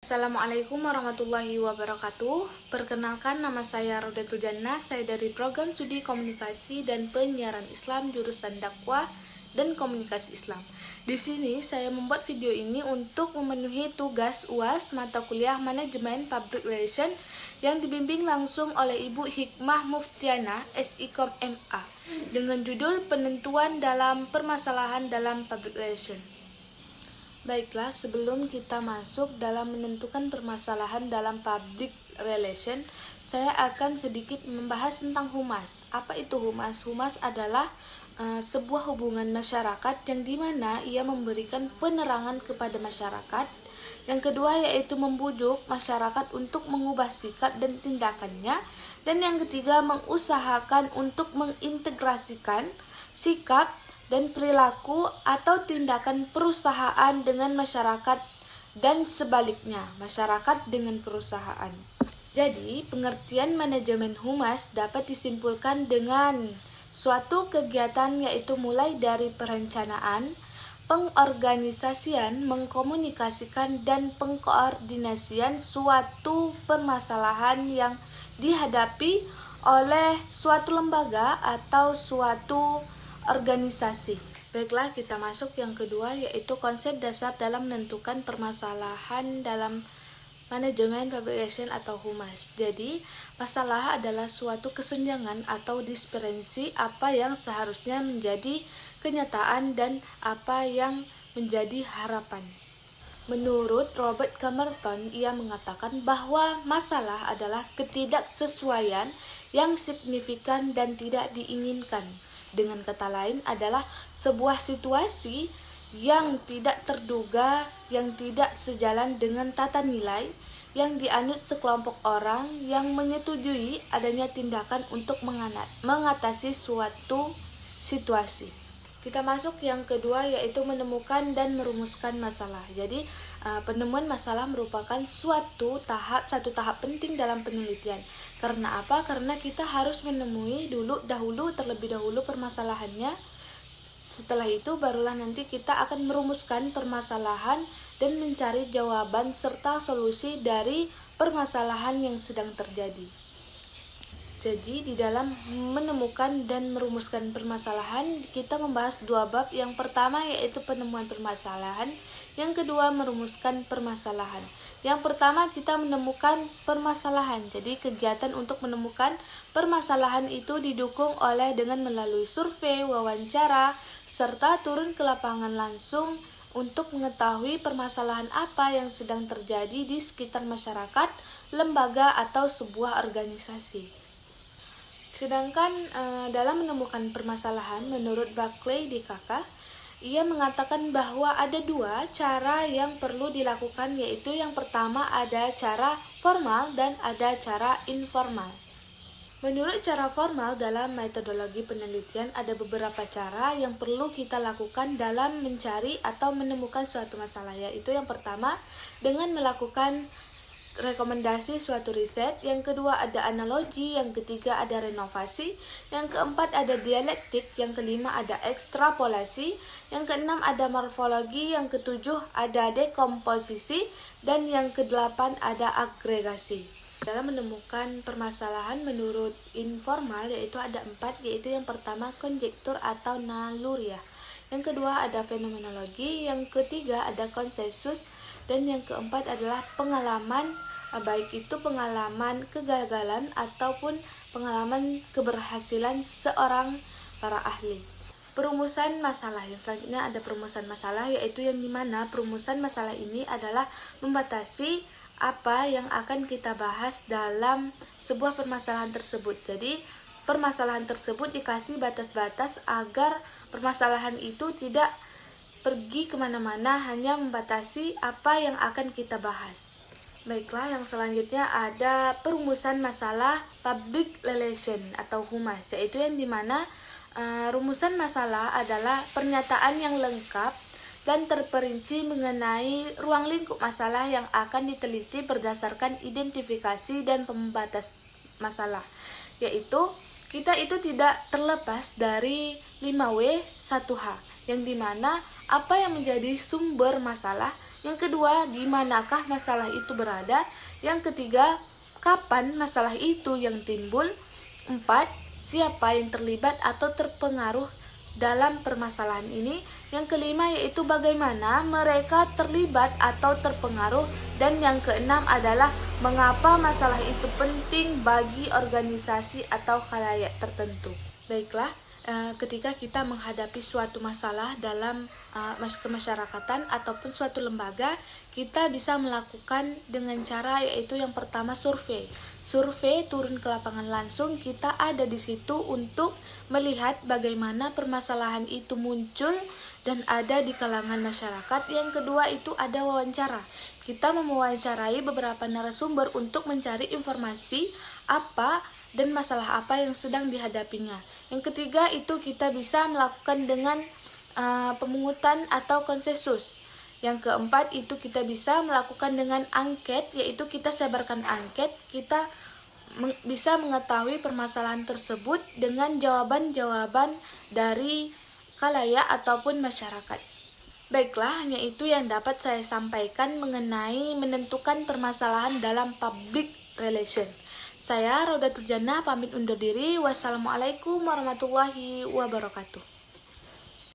Assalamualaikum warahmatullahi wabarakatuh. Perkenalkan, nama saya Rodatul Jannah. Saya dari Program Studi Komunikasi dan Penyiaran Islam jurusan Dakwah dan Komunikasi Islam. Di sini saya membuat video ini untuk memenuhi tugas UAS mata kuliah Manajemen Public Relation yang dibimbing langsung oleh Ibu Hikmah Muftiana SIKOM MA dengan judul Penentuan dalam Permasalahan dalam Public Relation. Baiklah, sebelum kita masuk dalam menentukan permasalahan dalam public relation, saya akan sedikit membahas tentang humas. Apa itu humas? Humas adalah sebuah hubungan masyarakat yang dimana ia memberikan penerangan kepada masyarakat. Yang kedua yaitu membujuk masyarakat untuk mengubah sikap dan tindakannya. Dan yang ketiga mengusahakan untuk mengintegrasikan sikap dan perilaku atau tindakan perusahaan dengan masyarakat dan sebaliknya, masyarakat dengan perusahaan. Jadi, pengertian manajemen humas dapat disimpulkan dengan suatu kegiatan yaitu mulai dari perencanaan, pengorganisasian, mengkomunikasikan, dan pengkoordinasian suatu permasalahan yang dihadapi oleh suatu lembaga atau suatu organisasi. Baiklah, kita masuk yang kedua yaitu konsep dasar dalam menentukan permasalahan dalam manajemen public relation atau humas. Jadi, masalah adalah suatu kesenjangan atau disparensi apa yang seharusnya menjadi kenyataan dan apa yang menjadi harapan. Menurut Robert Camerton, ia mengatakan bahwa masalah adalah ketidaksesuaian yang signifikan dan tidak diinginkan. Dengan kata lain adalah sebuah situasi yang tidak terduga, yang tidak sejalan dengan tata nilai yang dianut sekelompok orang yang menyetujui adanya tindakan untuk mengatasi suatu situasi. Kita masuk yang kedua yaitu menemukan dan merumuskan masalah. Jadi penemuan masalah merupakan satu tahap penting dalam penelitian. Karena apa? Karena kita harus menemui terlebih dahulu permasalahannya. Setelah itu barulah nanti kita akan merumuskan permasalahan dan mencari jawaban serta solusi dari permasalahan yang sedang terjadi. Jadi di dalam menemukan dan merumuskan permasalahan kita membahas dua bab. Yang pertama yaitu penemuan permasalahan, yang kedua merumuskan permasalahan. Yang pertama kita menemukan permasalahan. Jadi kegiatan untuk menemukan permasalahan itu didukung oleh dengan melalui survei, wawancara, serta turun ke lapangan langsung untuk mengetahui permasalahan apa yang sedang terjadi di sekitar masyarakat, lembaga atau sebuah organisasi. Sedangkan dalam menemukan permasalahan, menurut Buckley DKK, ia mengatakan bahwa ada dua cara yang perlu dilakukan, yaitu yang pertama ada cara formal dan ada cara informal. Menurut cara formal dalam metodologi penelitian ada beberapa cara yang perlu kita lakukan dalam mencari atau menemukan suatu masalah, yaitu yang pertama dengan melakukan rekomendasi suatu riset, yang kedua ada analogi, yang ketiga ada renovasi, yang keempat ada dialektik, yang kelima ada ekstrapolasi, yang keenam ada morfologi, yang ketujuh ada dekomposisi, dan yang kedelapan ada agregasi. Dalam menemukan permasalahan menurut informal yaitu ada empat, yaitu yang pertama konjektur atau naluriah, yang kedua ada fenomenologi, yang ketiga ada konsensus, dan yang keempat adalah pengalaman, baik itu pengalaman kegagalan ataupun pengalaman keberhasilan seorang para ahli. Perumusan masalah, yang selanjutnya ada perumusan masalah, yaitu yang dimana perumusan masalah ini adalah membatasi apa yang akan kita bahas dalam sebuah permasalahan tersebut. Jadi permasalahan tersebut dikasih batas-batas agar permasalahan itu tidak pergi kemana-mana, hanya membatasi apa yang akan kita bahas. Baiklah, yang selanjutnya ada perumusan masalah public relation atau humas, yaitu yang dimana rumusan masalah adalah pernyataan yang lengkap dan terperinci mengenai ruang lingkup masalah yang akan diteliti berdasarkan identifikasi dan pembatas masalah, yaitu kita itu tidak terlepas dari 5W 1H, yang dimana apa yang menjadi sumber masalah Yang kedua, di manakah masalah itu berada? Yang ketiga, kapan masalah itu yang timbul? 4. Siapa yang terlibat atau terpengaruh dalam permasalahan ini? Yang kelima yaitu bagaimana mereka terlibat atau terpengaruh. Dan yang keenam adalah mengapa masalah itu penting bagi organisasi atau khalayak tertentu. Baiklah, ketika kita menghadapi suatu masalah dalam kemasyarakatan ataupun suatu lembaga, kita bisa melakukan dengan cara yaitu yang pertama survei. Survei turun ke lapangan langsung, kita ada di situ untuk melihat bagaimana permasalahan itu muncul dan ada di kalangan masyarakat. Yang kedua itu ada wawancara. Kita mewawancarai beberapa narasumber untuk mencari informasi apa dan masalah apa yang sedang dihadapinya. Yang ketiga itu kita bisa melakukan dengan pemungutan atau konsensus. Yang keempat itu kita bisa melakukan dengan angket, yaitu kita sebarkan angket, kita bisa mengetahui permasalahan tersebut dengan jawaban-jawaban dari khalayak ataupun masyarakat. Baiklah, hanya itu yang dapat saya sampaikan mengenai menentukan permasalahan dalam public relation. Saya Rodatul Jannah pamit undur diri. Wassalamualaikum warahmatullahi wabarakatuh.